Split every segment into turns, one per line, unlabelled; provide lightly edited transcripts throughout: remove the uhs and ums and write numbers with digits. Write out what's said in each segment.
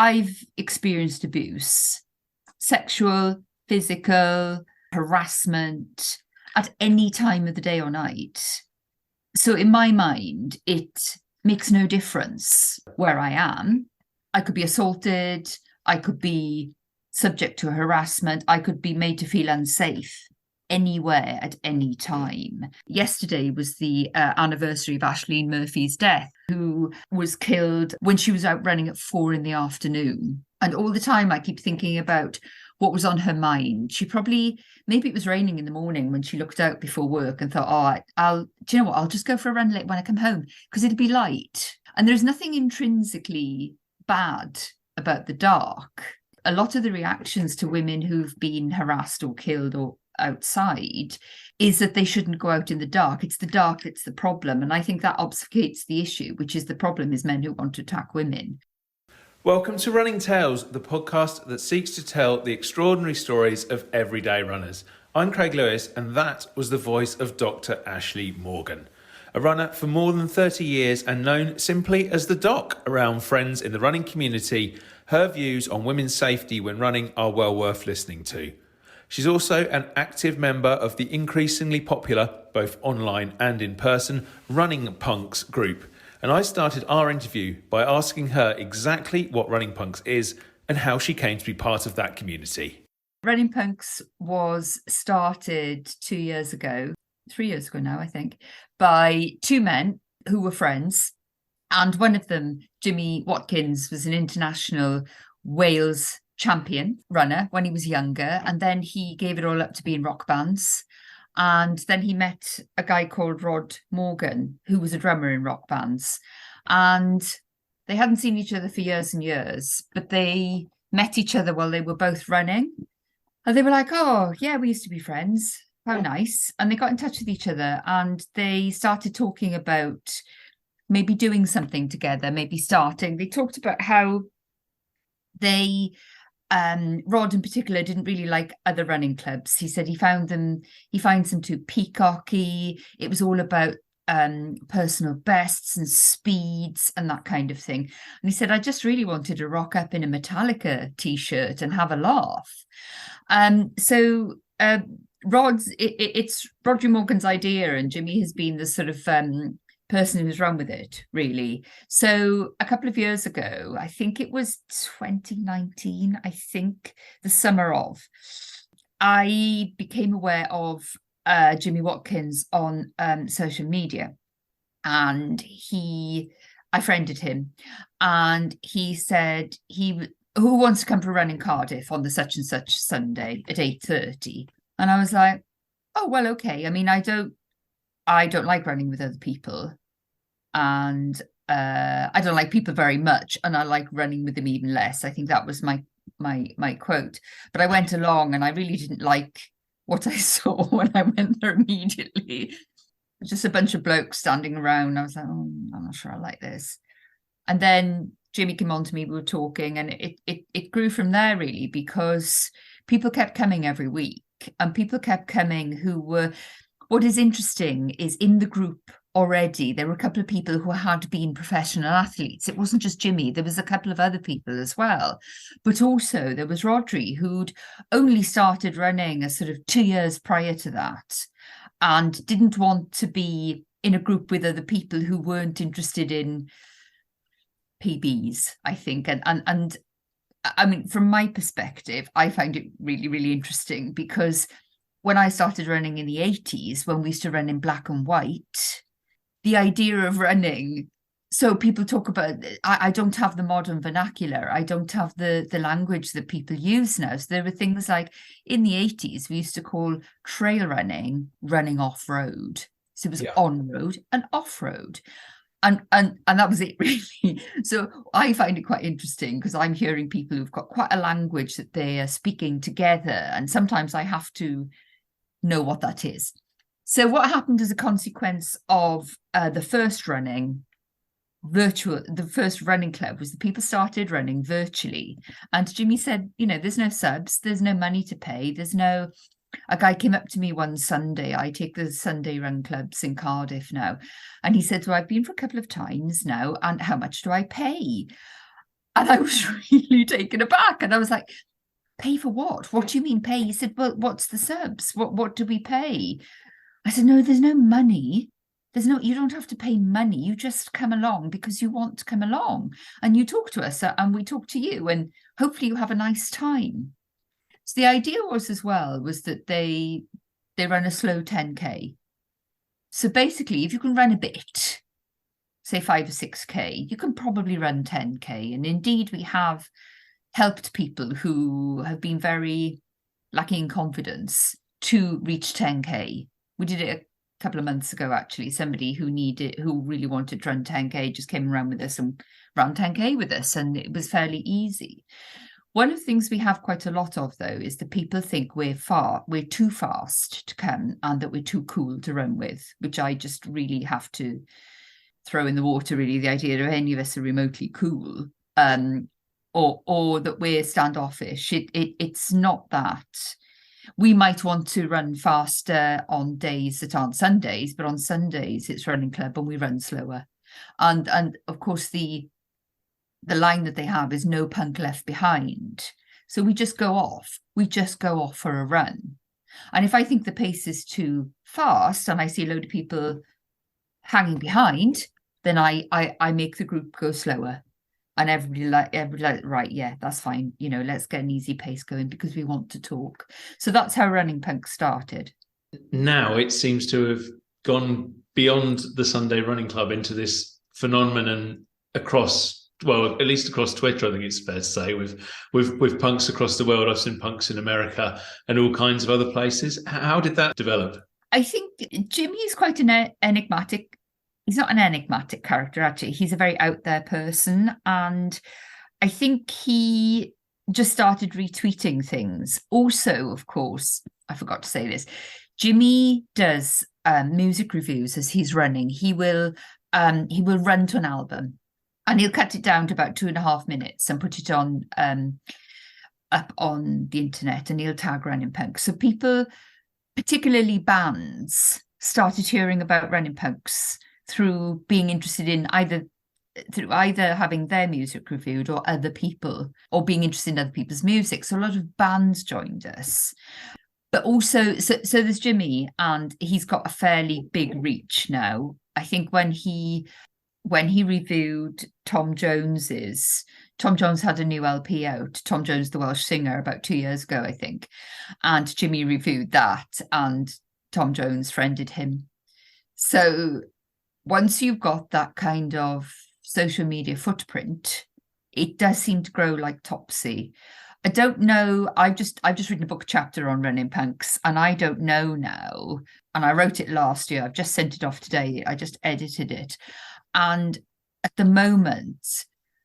I've experienced abuse, sexual, physical, harassment at any time of the day or night. So in my mind, it makes no difference where I am. I could be assaulted, I could be subject to harassment, I could be made to feel unsafe anywhere at any time. Yesterday was the anniversary of Ashleen Murphy's death, who was killed when she was out running at 4 p.m. And all the time I keep thinking about what was on her mind. She probably, maybe it was raining in the morning when she looked out before work and thought, do you know what, I'll just go for a run late when I come home because it'll be light. And there's nothing intrinsically bad about the dark. A lot of the reactions to women who've been harassed or killed or outside is that they shouldn't go out in the dark. It's the dark that's the problem. And I think that obfuscates the issue, which is the problem is men who want to attack women.
Welcome to Running Tales, the podcast that seeks to tell the extraordinary stories of everyday runners. I'm Craig Lewis, and that was the voice of Dr. Ashley Morgan, a runner for more than 30 years and known simply as the Doc around friends in the running community. Her views on women's safety when running are well worth listening to. She's also an active member of the increasingly popular, both online and in person, Running Punks group. And I started our interview by asking her exactly what Running Punks is and how she came to be part of that community.
Running Punks was started 3 years ago now, I think, by two men who were friends. And one of them, Jimmy Watkins, was an international Wales champion runner when he was younger. And then he gave it all up to be in rock bands. And then he met a guy called Rod Morgan, who was a drummer in rock bands. And they hadn't seen each other for years and years, but they met each other while they were both running. And they were like, oh, yeah, we used to be friends. How nice. And they got in touch with each other and they started talking about maybe doing something together, maybe starting. They talked about how they... Rod in particular didn't really like other running clubs. He said he finds them too peacocky. It was all about personal bests and speeds and that kind of thing. And he said, I just really wanted to rock up in a Metallica t-shirt and have a laugh. So it's Roger Morgan's idea, and Jimmy has been the sort of person who's run with it, really. So a couple of years ago, I think it was 2019, the summer of, I became aware of Jimmy Watkins on social media, and I friended him, and he said who wants to come for a run in Cardiff on the such and such Sunday at 8:30? And I was like, oh, well, okay. I mean, I don't like running with other people, and I don't like people very much, and I like running with them even less. I think that was my quote. But I went along, and I really didn't like what I saw when I went there immediately. Just a bunch of blokes standing around. I was like, oh, I'm not sure I like this. And then Jimmy came on to me, we were talking, and it grew from there, really, because people kept coming every week, and people kept coming who were... What is interesting is in the group already, there were a couple of people who had been professional athletes. It wasn't just Jimmy, there was a couple of other people as well. But also there was Rodri, who'd only started running a sort of 2 years prior to that and didn't want to be in a group with other people who weren't interested in PBs, I think. And I mean, from my perspective, I find it really, really interesting because when I started running in the 80s, when we used to run in black and white, the idea of running, so people talk about, I don't have the modern vernacular, I don't have the language that people use now. So there were things like, in the 80s, we used to call trail running off-road. So it was on-road and off-road. And that was it, really. So I find it quite interesting because I'm hearing people who've got quite a language that they are speaking together. And sometimes I have to know what that is. So what happened as a consequence of the first running club was the people started running virtually. And Jimmy said, there's no subs, there's no money to pay, a guy came up to me one Sunday. I take the Sunday run clubs in Cardiff now. And he said, well, I've been for a couple of times now. And how much do I pay? And I was really taken aback. And I was like, pay for what? What do you mean pay? He said, well, what's the subs? What do we pay? I said, no, there's no money. You don't have to pay money. You just come along because you want to come along and you talk to us and we talk to you and hopefully you have a nice time. So the idea was as well was that they run a slow 10K. So basically, if you can run a bit, say 5 or 6K, you can probably run 10K. And indeed, we have helped people who have been very lacking in confidence to reach 10K. We did it a couple of months ago, actually. Somebody who really wanted to run 10K just came around with us and ran 10K with us, and it was fairly easy. One of the things we have quite a lot of, though, is that people think we're too fast to come and that we're too cool to run with, which I just really have to throw in the water, really, the idea of any of us are remotely cool, or that we're standoffish. It's not that. We might want to run faster on days that aren't Sundays, but on Sundays it's running club and we run slower. And of course the line that they have is no punk left behind. So we just go off. We just go off for a run. And if I think the pace is too fast and I see a load of people hanging behind, then I make the group go slower. And everybody like, right, yeah, that's fine. Let's get an easy pace going because we want to talk. So that's how Running Punk started.
Now it seems to have gone beyond the Sunday Running Club into this phenomenon across, well, at least across Twitter, I think it's fair to say, with punks across the world. I've seen punks in America and all kinds of other places. How did that develop?
I think Jimmy is quite an enigmatic. He's not an enigmatic character, actually. He's a very out there person. And I think he just started retweeting things. Also, of course, I forgot to say this. Jimmy does music reviews as he's running. He will run to an album and he'll cut it down to about 2.5 minutes and put it on up on the internet, and he'll tag Running Punk. So people, particularly bands, started hearing about Running Punks through being interested in either having their music reviewed or other people, or being interested in other people's music. So a lot of bands joined us. But also, so there's Jimmy, and he's got a fairly big reach now. I think when he reviewed Tom Jones had a new LP out, Tom Jones, the Welsh singer, about 2 years ago, I think. And Jimmy reviewed that, and Tom Jones friended him. So once you've got that kind of social media footprint, it does seem to grow like Topsy. I don't know. I've just written a book chapter on Running Punks, and I don't know now. And I wrote it last year. I've just sent it off today. I just edited it. And at the moment,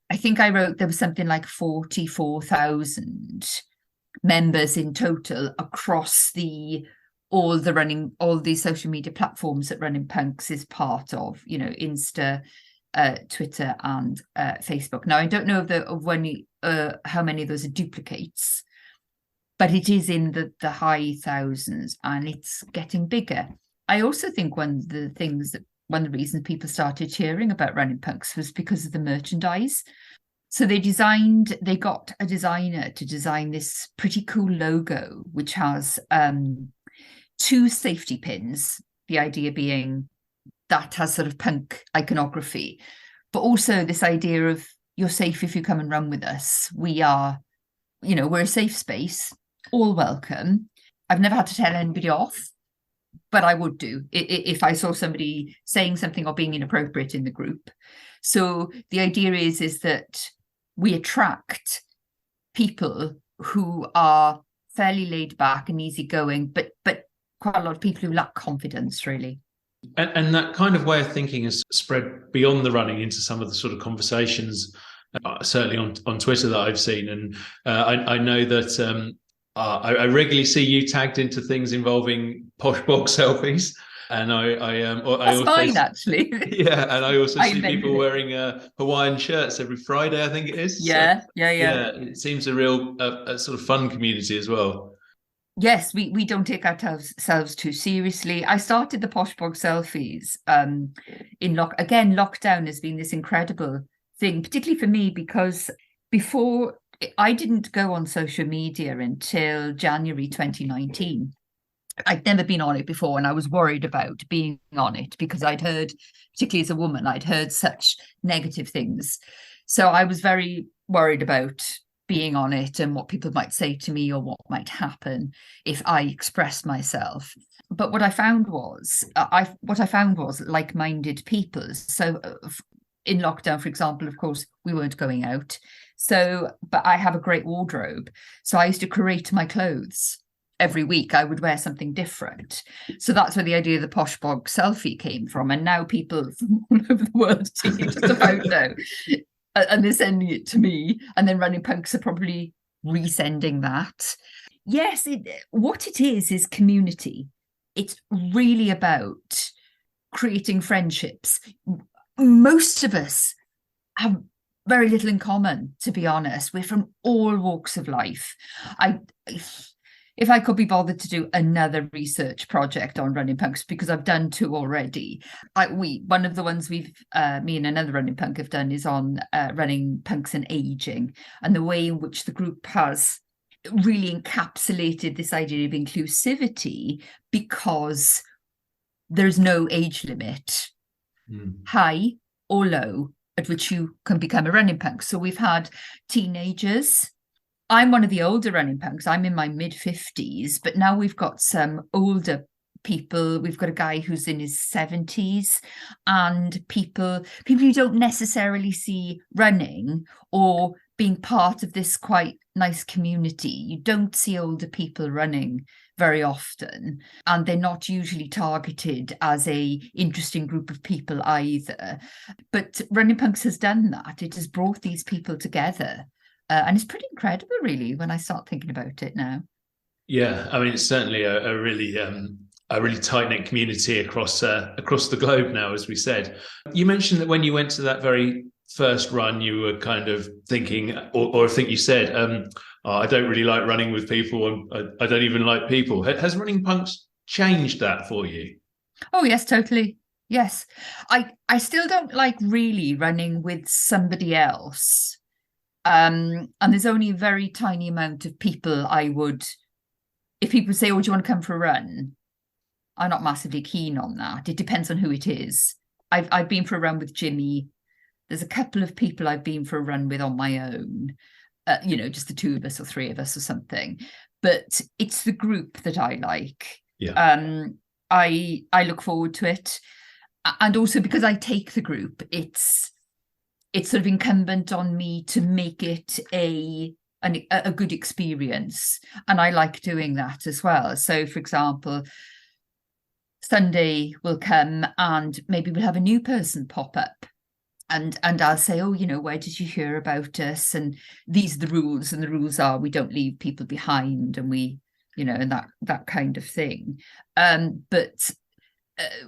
I think I wrote there was something like 44,000 members in total across all these social media platforms that Running Punks is part of, Insta, Twitter and Facebook. Now, I don't know how many of those are duplicates, but it is in the high thousands and it's getting bigger. I also think one of the reasons people started cheering about Running Punks was because of the merchandise. So they got a designer to design this pretty cool logo, which has 2 safety pins, the idea being that has sort of punk iconography, but also this idea of you're safe if you come and run with us. We're a safe space, all welcome. I've never had to tell anybody off, but I would do if I saw somebody saying something or being inappropriate in the group. So the idea is that we attract people who are fairly laid back and easygoing, but quite a lot of people who lack confidence, really.
And that kind of way of thinking has spread beyond the running into some of the sort of conversations, certainly on Twitter, that I've seen. And I know that I regularly see you tagged into things involving posh selfies. And
That's mine, actually.
Yeah, and I also see people wearing Hawaiian shirts every Friday, I think it is.
Yeah.
It seems a real sort of fun community as well.
Yes, we don't take ourselves too seriously. I started the posh selfies lockdown has been this incredible thing, particularly for me, because before, I didn't go on social media until January 2019. I'd never been on it before, and I was worried about being on it because I'd heard, particularly as a woman, I'd heard such negative things. So I was very worried about being on it and what people might say to me or what might happen if I expressed myself. But what I found was, like-minded people. So in lockdown, for example, of course, we weren't going out. So, but I have a great wardrobe. So I used to curate my clothes. Every week I would wear something different. So that's where the idea of the posh blog selfie came from. And now people from all over the world take just a photo and they're sending it to me. And then Running Punks are probably resending that. Yes, what it is community. It's really about creating friendships. Most of us have very little in common, to be honest. We're from all walks of life. If I could be bothered to do another research project on running punks, because I've done 2 already. One of the ones me and another running punk have done is on running punks and aging, and the way in which the group has really encapsulated this idea of inclusivity, because there's no age limit, high or low, at which you can become a running punk. So we've had teenagers. I'm one of the older running punks. I'm in my mid-50s, but now we've got some older people. We've got a guy who's in his 70s, and people you don't necessarily see running or being part of this quite nice community. You don't see older people running very often, and they're not usually targeted as a interesting group of people either. But Running Punks has done that. It has brought these people together. And it's pretty incredible, really, when I start thinking about it now.
Yeah, I mean, it's certainly a really tight-knit community across the globe now, as we said. You mentioned that when you went to that very first run, you were kind of thinking, or I think you said, oh, I don't really like running with people. I don't even like people. Has Running Punks changed that for you?
Oh, yes, totally. Yes. I still don't like really running with somebody else. And there's only a very tiny amount of people if people say, oh, do you want to come for a run? I'm not massively keen on that. It depends on who it is. I've been for a run with Jimmy. There's a couple of people I've been for a run with on my own, just the 2 of us or 3 of us or something. But it's the group that I like.
Yeah.
I look forward to it. And also because I take the group, it's sort of incumbent on me to make it a good experience. And I like doing that as well. So, for example, Sunday will come and maybe we'll have a new person pop up. And I'll say, oh, where did you hear about us? And these are the rules. And the rules are we don't leave people behind, and we, and that kind of thing. But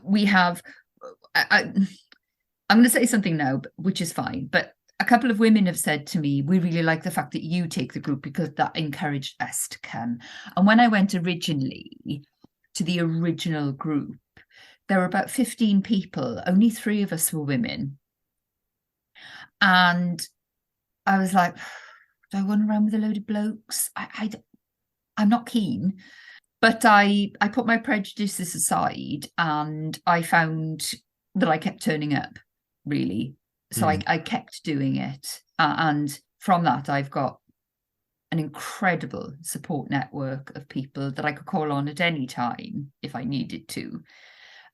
we have... I'm going to say something now, which is fine, but a couple of women have said to me, we really like the fact that you take the group because that encouraged us to come. And when I went originally to the original group, there were about 15 people. Only 3 of us were women. And I was like, do I run around with a load of blokes? I'm not keen. But I put my prejudices aside, and I found that I kept turning up, really. So I kept doing it. And from that, I've got an incredible support network of people that I could call on at any time if I needed to.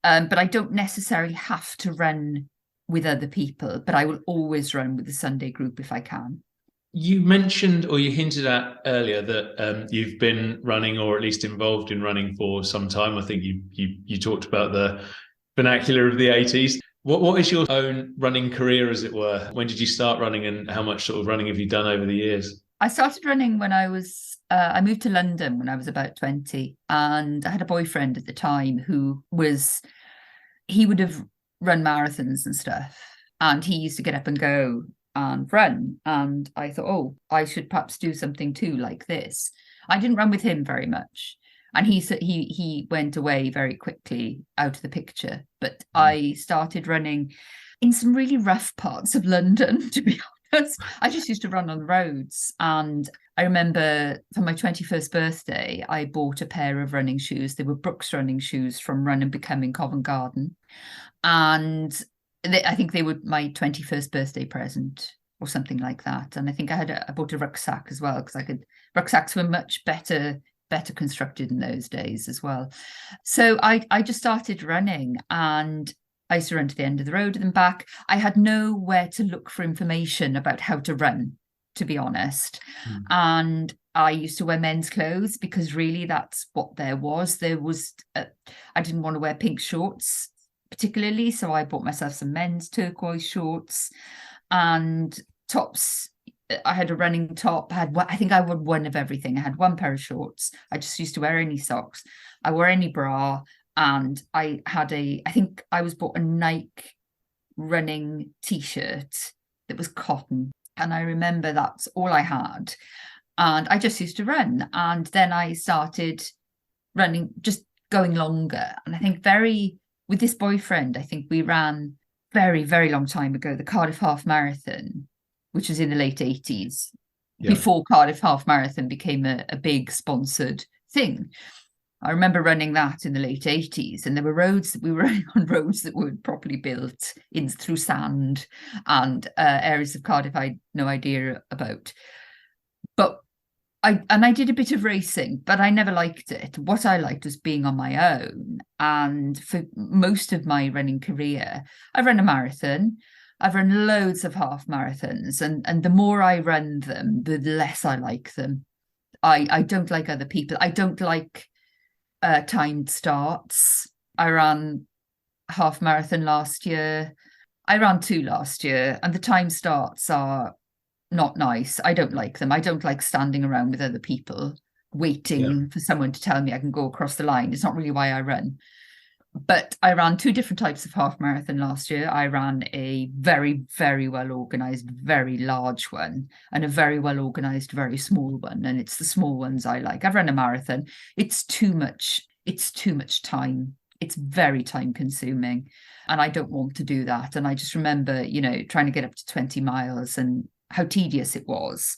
But I don't necessarily have to run with other people, but I will always run with the Sunday group if I can.
You mentioned, or you hinted at earlier, that you've been running, or at least involved in running, for some time. I think you talked about the vernacular of the 80s. What is your own running career, as it were? When did you start running, and how much sort of running have you done over the years?
I started running when I moved to London when I was about 20, and I had a boyfriend at the time he would have run marathons and stuff, and he used to get up and go and run, and I thought, oh, I should perhaps do something too like this. I didn't run with him very much, and he went away very quickly out of the picture, but I started running in some really rough parts of London, to be I just used to run on the roads. And I remember for my 21st birthday, I bought a pair of running shoes. They were Brooks running shoes from Run and Become in Covent Garden. And I think they were my 21st birthday present or something like that. And I think I bought a rucksack as well, because rucksacks were much better constructed in those days as well. So I just started running, and I used to run to the end of the road and then back. I had nowhere to look for information about how to run, to be honest. And I used to wear men's clothes because really that's what there was. I didn't want to wear pink shorts particularly, so I bought myself some men's turquoise shorts and tops. I had a running top. I think I wore one of everything. I had one pair of shorts. I just used to wear any socks. I wore any bra. And I think I was bought a Nike running t-shirt that was cotton. And I remember that's all I had. And I just used to run. And then I started running, just going longer. And I think with this boyfriend, I think we ran very, very long time ago, the Cardiff Half Marathon, which was in the late 80s, before Cardiff Half Marathon became a big sponsored thing. I remember running that in the late 80s, and there were roads that we were running on, roads that weren't properly built through sand and areas of Cardiff I had no idea about. But I did a bit of racing, but I never liked it. What I liked was being on my own. And for most of my running career, I've run a marathon. I've run loads of half marathons, and the more I run them, the less I like them. I don't like other people. I don't like timed starts. I ran half marathon last year. I ran 2 last year, and the time starts are not nice. I don't like them. I don't like standing around with other people waiting for someone to tell me I can go across the line. It's not really why I run. But I ran 2 different types of half marathon last year. I ran a very, very well organized, very large one, and a very well organized, very small one. And it's the small ones I like. I've run a marathon. It's too much time. It's very time consuming. And I don't want to do that. And I just remember, trying to get up to 20 miles and how tedious it was.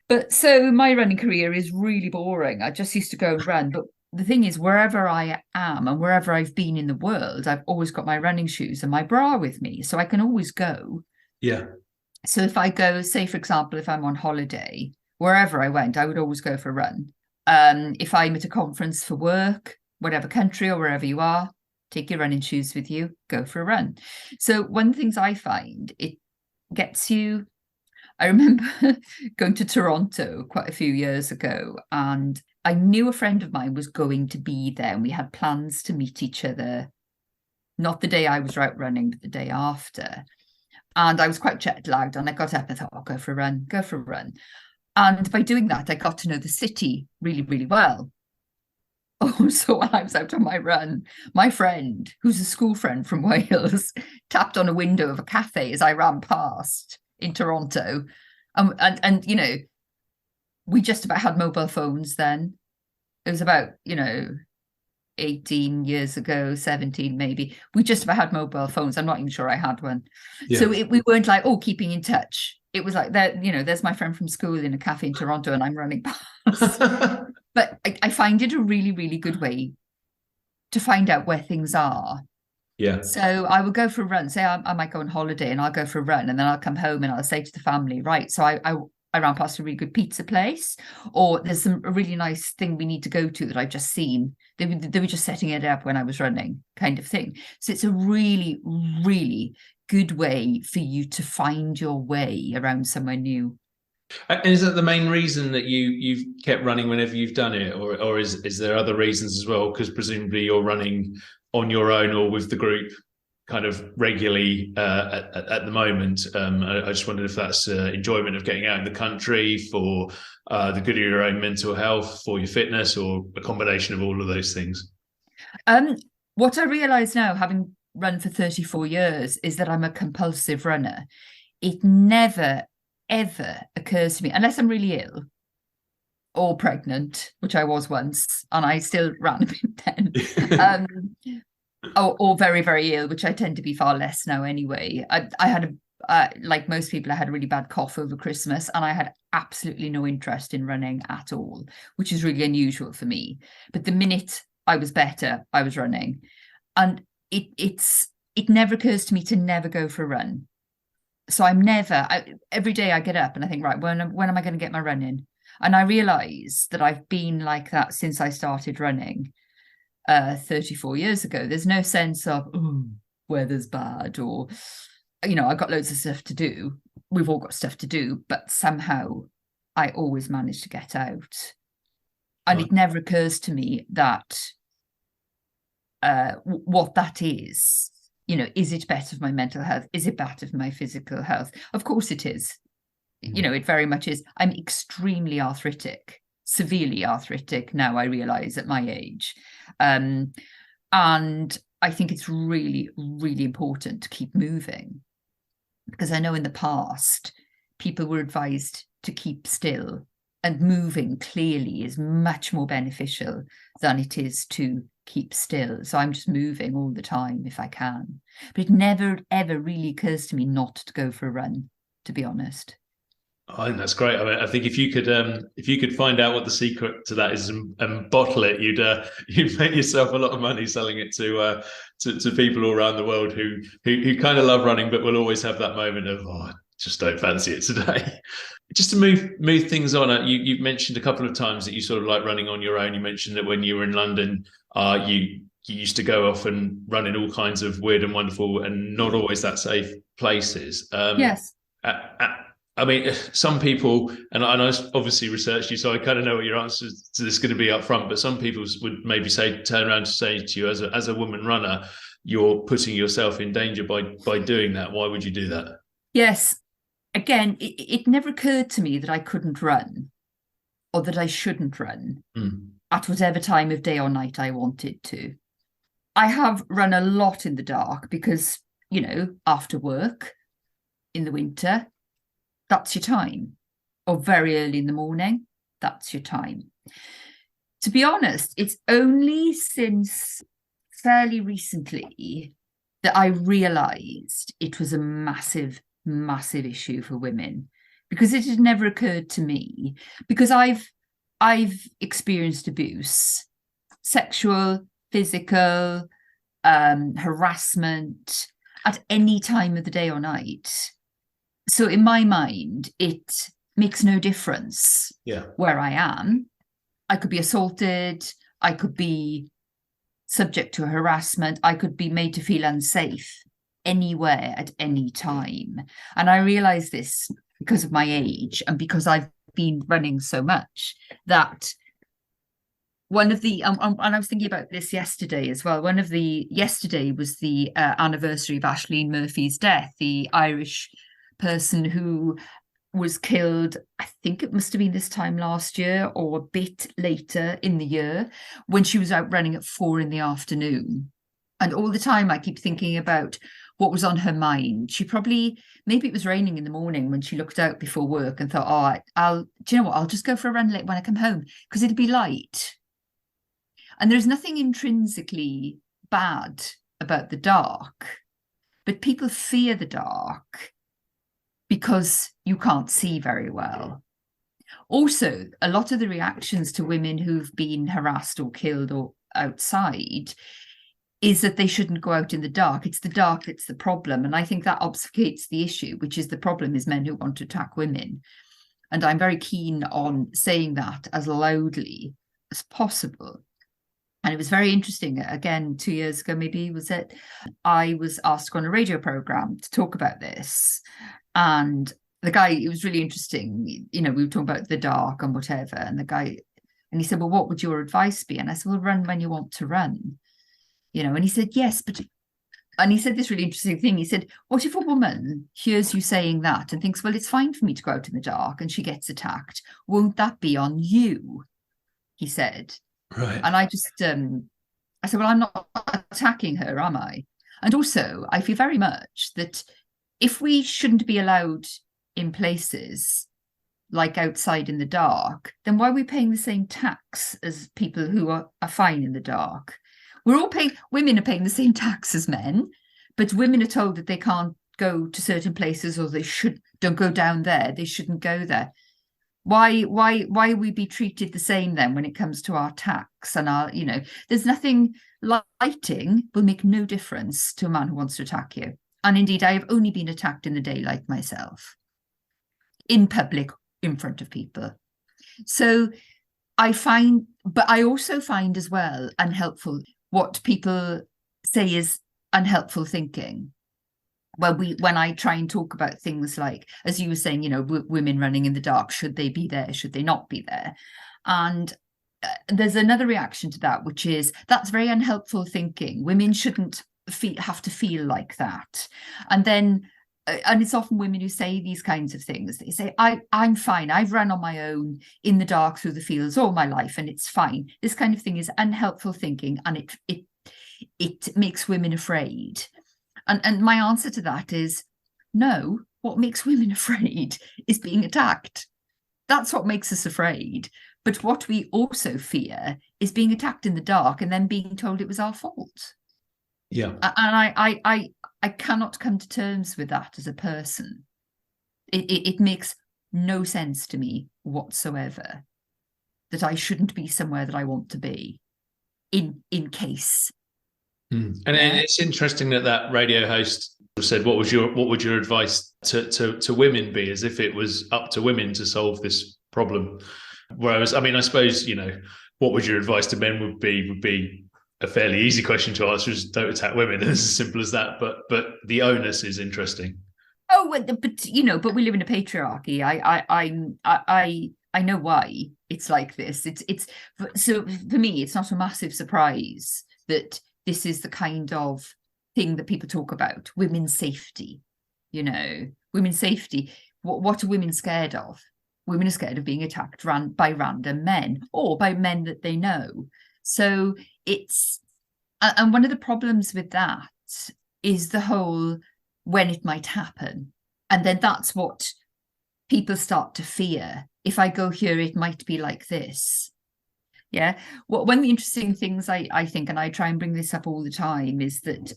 But so my running career is really boring. I just used to go and run. But the thing is, wherever I am and wherever I've been in the world, I've always got my running shoes and my bra with me, so I can always go.
Yeah.
So if I go, say, for example, if I'm on holiday, wherever I went, I would always go for a run. If I'm at a conference for work, whatever country or wherever you are, take your running shoes with you, go for a run. So one of the things I find, it gets you. I remember going to Toronto quite a few years ago, and I knew a friend of mine was going to be there, and we had plans to meet each other, not the day I was out running, but the day after. And I was quite jet lagged, and I got up and thought, I'll go for a run. And by doing that, I got to know the city really, really well. Oh, so while I was out on my run, my friend, who's a school friend from Wales, tapped on a window of a cafe as I ran past in Toronto. And we just about had mobile phones then. It was about, 18 years ago, 17 maybe. We just about had mobile phones. I'm not even sure I had one. Yeah. So we weren't like, keeping in touch. It was like, there's my friend from school in a cafe in Toronto and I'm running past. But I find it a really, really good way to find out where things are.
Yeah.
So I would go for a run. Say I might go on holiday and I'll go for a run, and then I'll come home and I'll say to the family, right, so I ran past a really good pizza place, or there's a really nice thing we need to go to that I've just seen. They were just setting it up when I was running, kind of thing. So it's a really, really good way for you to find your way around somewhere new.
And is that the main reason that you've kept running whenever you've done it, or is there other reasons as well? Because presumably you're running on your own or with the group kind of regularly at the moment. I just wondered if that's enjoyment of getting out in the country, for the good of your own mental health, for your fitness, or a combination of all of those things.
What I realise now, having run for 34 years, is that I'm a compulsive runner. It never, ever occurs to me, unless I'm really ill or pregnant, which I was once, and I still ran a bit then. Or very, very ill, which I tend to be far less now anyway. I had like most people, I had a really bad cough over Christmas, and I had absolutely no interest in running at all, which is really unusual for me. But the minute I was better, I was running. And it never occurs to me to never go for a run. So every day I get up and I think, right, when am I going to get my run in? And I realize that I've been like that since I started running 34 years ago. There's no sense of, oh, weather's bad, or, I've got loads of stuff to do. We've all got stuff to do, but somehow I always manage to get out. And
Right.
it never occurs to me that what that is. Is it better for my mental health? Is it better for my physical health? Of course it is. It very much is. I'm extremely arthritic, severely arthritic now, I realize, at my age. And I think it's really, really important to keep moving, because I know in the past people were advised to keep still, and moving clearly is much more beneficial than it is to keep still. So I'm just moving all the time if I can. But it never, ever really occurs to me not to go for a run, to be honest.
I think that's great. I mean, I think if you could find out what the secret to that is and bottle it, you'd make yourself a lot of money selling it to people all around the world who kind of love running, but will always have that moment of, oh, I just don't fancy it today. Just to move things on, you've mentioned a couple of times that you sort of like running on your own. You mentioned that when you were in London, you used to go off and run in all kinds of weird and wonderful and not always that safe places.
Yes.
I mean, some people, and I obviously researched you, so I kind of know what your answer to this is going to be up front, but some people would maybe turn around to say to you, as a woman runner, you're putting yourself in danger by doing that. Why would you do that?
Yes. Again, it never occurred to me that I couldn't run, or that I shouldn't run at whatever time of day or night I wanted to. I have run a lot in the dark because, after work in the winter, that's your time. Or very early in the morning, that's your time. To be honest, it's only since fairly recently that I realised it was a massive, massive issue for women, because it had never occurred to me, because I've experienced abuse, sexual, physical, harassment at any time of the day or night. So in my mind, it makes no difference where I am. I could be assaulted. I could be subject to harassment. I could be made to feel unsafe anywhere at any time. And I realize this because of my age and because I've been running so much, that one of the, and I was thinking about this yesterday as well. Yesterday was the anniversary of Ashleen Murphy's death, the Irish person who was killed, I think it must have been this time last year or a bit later in the year, when she was out running at 4 p.m. And all the time I keep thinking about what was on her mind. Maybe it was raining in the morning when she looked out before work and thought, do you know what, I'll just go for a run late when I come home because it'll be light. And there's nothing intrinsically bad about the dark, but people fear the dark because you can't see very well. Also, a lot of the reactions to women who've been harassed or killed or outside is that they shouldn't go out in the dark. It's the dark that's the problem. And I think that obfuscates the issue, which is the problem is men who want to attack women. And I'm very keen on saying that as loudly as possible. And it was very interesting. Again, 2 years ago, maybe was it, I was asked on a radio program to talk about this. And the guy, it was really interesting. We were talking about the dark and whatever. And he said, well, what would your advice be? And I said, well, run when you want to run. And he said, yes, and he said this really interesting thing. He said, what if a woman hears you saying that and thinks, well, it's fine for me to go out in the dark, and she gets attacked? Won't that be on you? He said.
Right.
And I said, well, I'm not attacking her, am I? And also, I feel very much that if we shouldn't be allowed in places like outside in the dark, then why are we paying the same tax as people who are fine in the dark? Women are paying the same tax as men, but women are told that they can't go to certain places, or don't go down there, they shouldn't go there. Why we be treated the same then when it comes to our tax and our, there's nothing. Lighting will make no difference to a man who wants to attack you. And indeed, I have only been attacked in the daylight myself, in public, in front of people. So but I also find as well unhelpful what people say is unhelpful thinking. Well, when I try and talk about things like, as you were saying, women running in the dark, should they be there? Should they not be there? And there's another reaction to that, which is that's very unhelpful thinking. Women shouldn't have to feel like that. And then, and it's often women who say these kinds of things. They say, I'm fine. I've run on my own in the dark through the fields all my life, and it's fine. This kind of thing is unhelpful thinking, and it makes women afraid. And my answer to that is no. What makes women afraid is being attacked. That's what makes us afraid. But what we also fear is being attacked in the dark and then being told it was our fault.
Yeah.
And I cannot come to terms with that as a person. It makes no sense to me whatsoever that I shouldn't be somewhere that I want to be in case.
And it's interesting that radio host said, what would your advice to women be, as if it was up to women to solve this problem? Whereas, I mean, I suppose, what would your advice to men would be a fairly easy question to answer, is don't attack women. It's as simple as that. But the onus is interesting.
Oh, but we live in a patriarchy. I know why it's like this. So for me, it's not a massive surprise that this is the kind of thing that people talk about. Women's safety, women's safety. What are women scared of? Women are scared of being attacked by random men, or by men that they know. So and one of the problems with that is the whole when it might happen. And then that's what people start to fear. If I go here, it might be like this. Yeah. Well, one of the interesting things I think, and I try and bring this up all the time, is that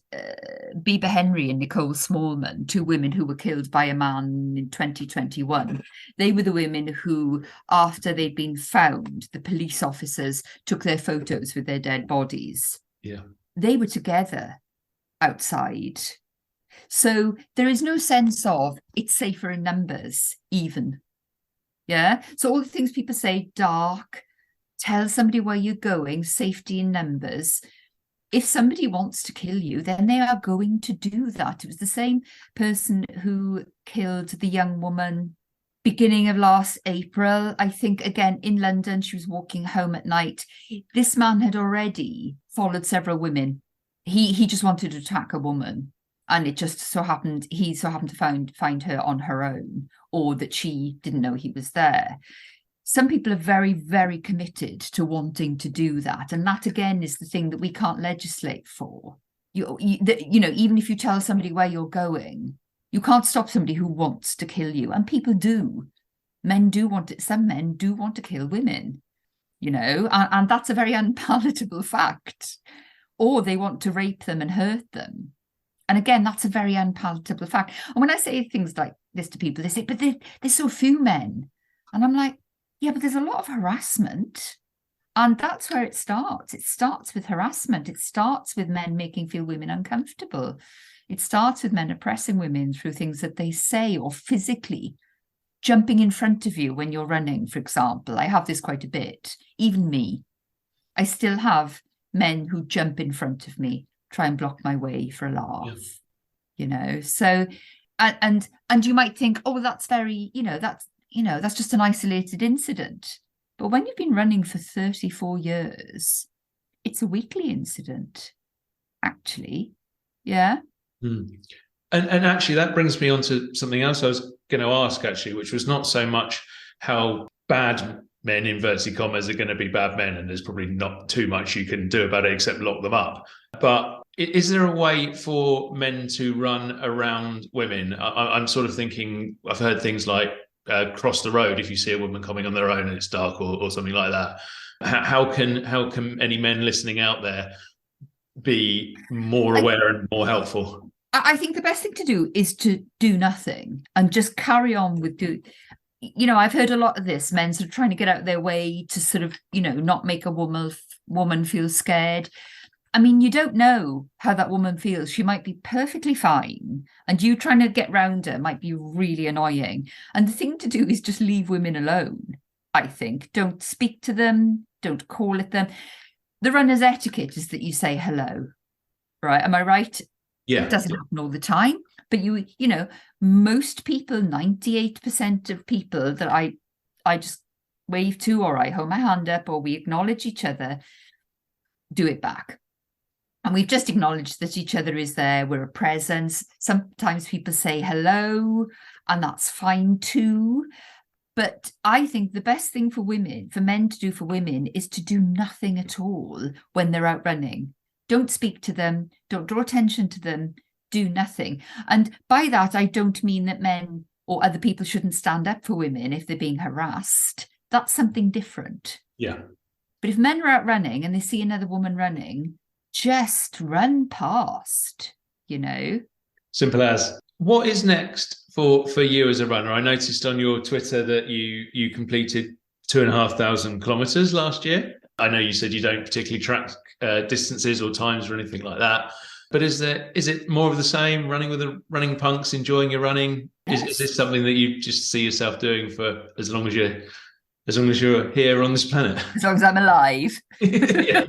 Bieber Henry and Nicole Smallman, two women who were killed by a man in 2021, they were the women who, after they'd been found, the police officers took their photos with their dead bodies.
Yeah.
They were together outside. So there is no sense of it's safer in numbers, even. Yeah. So all the things people say, dark, tell somebody where you're going, safety in numbers. If somebody wants to kill you, then they are going to do that. It was the same person who killed the young woman beginning of last April, I think, again, in London. She was walking home at night. This man had already followed several women. He just wanted to attack a woman. And it just so happened, to find her on her own, or that she didn't know he was there. Some people are very, very committed to wanting to do that. And that, again, is the thing that we can't legislate for. Even if you tell somebody where you're going, you can't stop somebody who wants to kill you. And people do. Some men do want to kill women, and that's a very unpalatable fact. Or they want to rape them and hurt them. And again, that's a very unpalatable fact. And when I say things like this to people, they say, but there's so few men. And I'm like, yeah, but there's a lot of harassment. And that's where it starts. It starts with harassment. It starts with men making feel women uncomfortable. It starts with men oppressing women through things that they say, or physically jumping in front of you when you're running, for example. I have this quite a bit. Even me. I still have men who jump in front of me, try and block my way for a laugh. Yeah. So, and you might think, oh, that's very, that's just an isolated incident. But when you've been running for 34 years, it's a weekly incident, actually. Yeah.
And actually, that brings me on to something else I was going to ask, actually, which was not so much how bad men, inverted commas, are going to be bad men, and there's probably not too much you can do about it except lock them up. But is there a way for men to run around women? I'm sort of thinking, I've heard things like, cross the road if you see a woman coming on their own and it's dark, or something like that. How can any men listening out there be more aware and more helpful?
I think the best thing to do is to do nothing and just carry on with I've heard a lot of this, men sort of trying to get out of their way to sort of, not make a woman feel scared. I mean, you don't know how that woman feels. She might be perfectly fine, and you trying to get round her might be really annoying. And the thing to do is just leave women alone, I think. Don't speak to them, don't call at them. The runner's etiquette is that you say hello, right? Am I right?
Yeah.
It doesn't happen all the time, but most people, 98% of people that I just wave to, or I hold my hand up, or we acknowledge each other, do it back. And we've just acknowledged that each other is there. We're a presence. Sometimes people say hello, and that's fine too. But I think the best thing for men to do for women, is to do nothing at all when they're out running. Don't speak to them. Don't draw attention to them. Do nothing. And by that, I don't mean that men or other people shouldn't stand up for women if they're being harassed. That's something different.
Yeah.
But if men are out running and they see another woman running, just run past,
Simple as. What is next for you as a runner? I noticed on your Twitter that you completed 2,500 kilometers last year. I know you said you don't particularly track distances or times or anything like that, but is it more of the same, running with the running punks, enjoying your running?
Yes.
Is this something that you just see yourself doing for as long as you're here on this planet?
As long as I'm alive.
Yeah.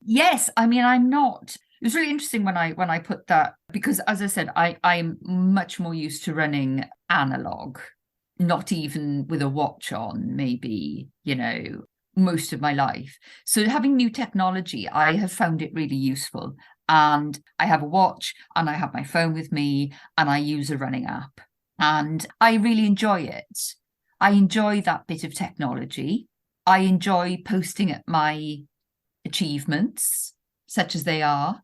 Yes, I mean, I'm not. It was really interesting when I put that, because as I said, I'm much more used to running analog, not even with a watch on, maybe, most of my life. So having new technology, I have found it really useful. And I have a watch and I have my phone with me and I use a running app. And I really enjoy it. I enjoy that bit of technology. I enjoy posting at my achievements, such as they are.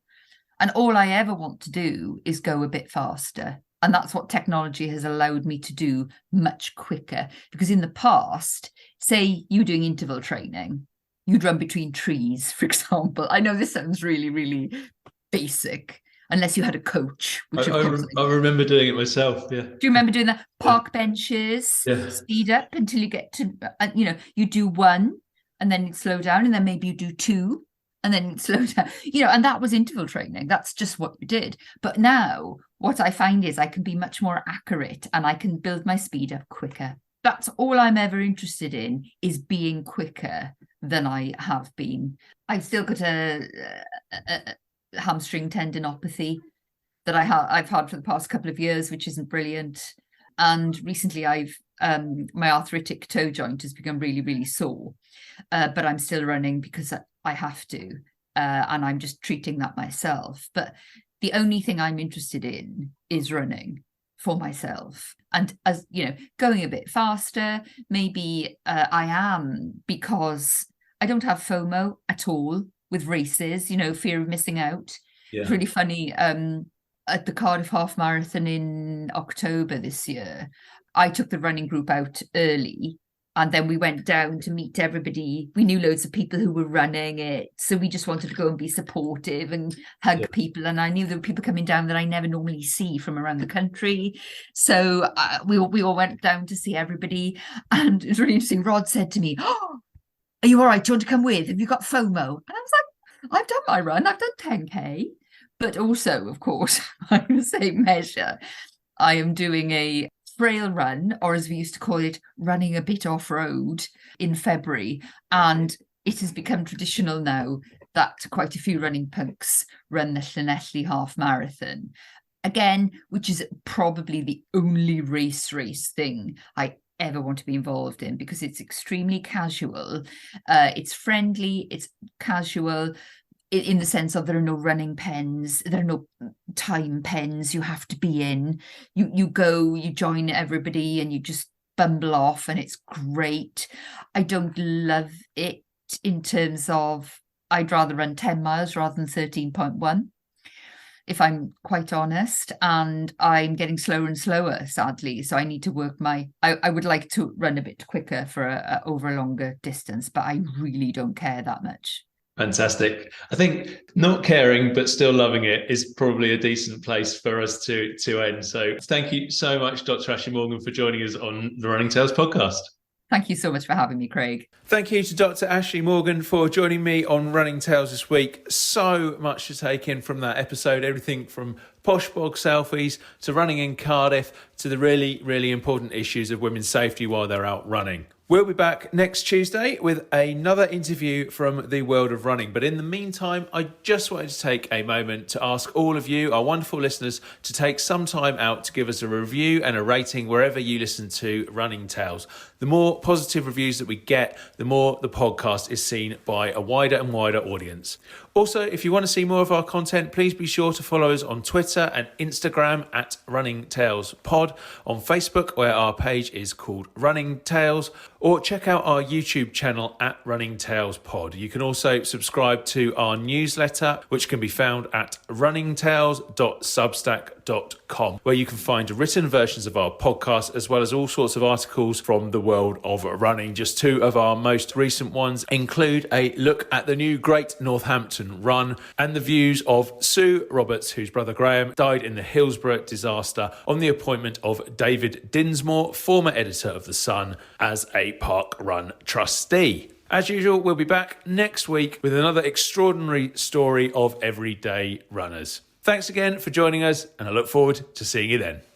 And all I ever want to do is go a bit faster. And that's what technology has allowed me to do much quicker. Because in the past, say you're doing interval training, you'd run between trees, for example. I know this sounds really, really basic, unless you had a coach. Which
I remember doing it myself, yeah.
Do you remember doing that? Park benches, speed up until you get to, you do one, and then you slow down, and then maybe you do two, and then slow down, and that was interval training. That's just what you did. But now what I find is I can be much more accurate and I can build my speed up quicker. That's all I'm ever interested in, is being quicker than I have been. I've still got a hamstring tendinopathy that I've had for the past couple of years, which isn't brilliant. And recently my arthritic toe joint has become really, really sore. But I'm still running because I have to. And I'm just treating that myself. But the only thing I'm interested in is running for myself. And as going a bit faster, maybe I am, because I don't have FOMO at all with races, fear of missing out.
Yeah.
It's really funny. At the Cardiff Half Marathon in October this year, I took the running group out early, and then we went down to meet everybody. We knew loads of people who were running it, so we just wanted to go and be supportive and hug people. And I knew there were people coming down that I never normally see from around the country. So we all went down to see everybody, and it was really interesting. Rod said to me, "Oh, are you all right? Do you want to come with? Have you got FOMO?" And I was like, "I've done my run. I've done 10K." But also, of course, by the same measure, I am doing a trail run, or as we used to call it, running a bit off-road, in February. And it has become traditional now that quite a few running punks run the Llanelli Half Marathon. Again, which is probably the only race thing I ever want to be involved in, because it's extremely casual. It's friendly, it's casual, in the sense of there are no running pens, there are no time pens you have to be in. You go, you join everybody, and you just bumble off, and it's great. I don't love it in terms of, I'd rather run 10 miles rather than 13.1, if I'm quite honest. And I'm getting slower and slower, sadly. So I need to work I would like to run a bit quicker for over a longer distance, but I really don't care that much.
Fantastic. I think not caring but still loving it is probably a decent place for us to end. So thank you so much, Dr. Ashley Morgan, for joining us on the Running Tales podcast.
Thank you so much for having me, Craig.
Thank you to Dr. Ashley Morgan for joining me on Running Tales this week. So much to take in from that episode. Everything from posh bog selfies to running in Cardiff to the really, really important issues of women's safety while they're out running. We'll be back next Tuesday with another interview from the world of running. But in the meantime, I just wanted to take a moment to ask all of you, our wonderful listeners, to take some time out to give us a review and a rating wherever you listen to Running Tales. The more positive reviews that we get, the more the podcast is seen by a wider and wider audience. Also, if you want to see more of our content, please be sure to follow us on Twitter and Instagram at Running Tales Pod, on Facebook, where our page is called Running Tales, or check out our YouTube channel at Running Tales Pod. You can also subscribe to our newsletter, which can be found at runningtales.substack.com, where you can find written versions of our podcast, as well as all sorts of articles from the world of running. Just two of our most recent ones include a look at the new Great Northampton Run and the views of Sue Roberts, whose brother Graham died in the Hillsborough disaster, on the appointment of David Dinsmore, former editor of The Sun, as a Park Run trustee. As usual, we'll be back next week with another extraordinary story of everyday runners. Thanks again for joining us, and I look forward to seeing you then.